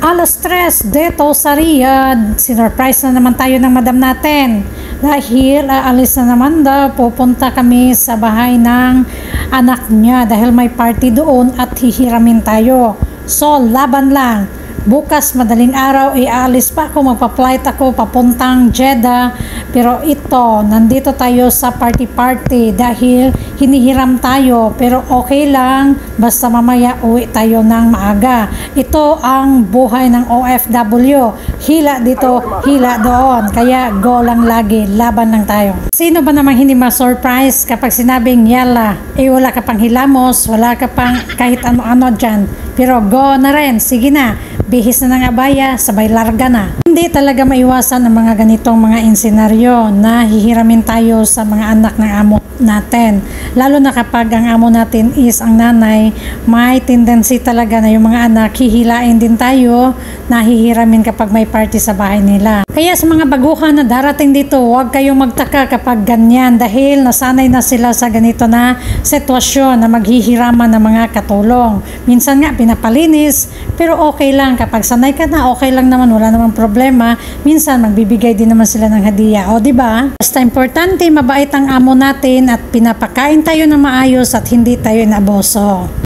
Alas 3 dito sa Riyadh, sinurprise na naman tayo ng madam natin dahil aalis na naman daw, pupunta kami sa bahay ng anak niya dahil may party doon at hihiramin tayo. So laban lang. Bukas madaling araw aalis pa ako, magpa-flight ako papuntang Jeddah, pero ito nandito tayo sa party dahil hinihiram tayo, pero okay lang basta mamaya uwi tayo ng maaga. Ito ang buhay ng OFW, hila dito hila doon, kaya go lang lagi, laban lang tayo. Sino ba namang hindi ma-surprise kapag sinabing yala, wala ka pang hilamos, wala ka pang kahit ano-ano dyan, pero go na rin, sige na, bihis na ng abaya, sabay larga na. Hindi talaga maiwasan ang mga ganitong mga insenaryo na hihiramin tayo sa mga anak ng amo natin. Lalo na kapag ang amo natin is ang nanay, may tendency talaga na yung mga anak hihilain din tayo na hihiramin kapag may party sa bahay nila. Kaya sa mga baguhan na darating dito, huwag kayong magtaka kapag ganyan dahil nasanay na sila sa ganito na sitwasyon na maghihiraman ng mga katulong. Minsan nga pinapalinis, pero okay lang kapag sanay ka na, okay lang naman, wala namang problema. Minsan magbibigay din naman sila ng hadiah, o di ba? Basta importante mabait ang amo natin at pinapakain tayo ng maayos at hindi tayo inaboso.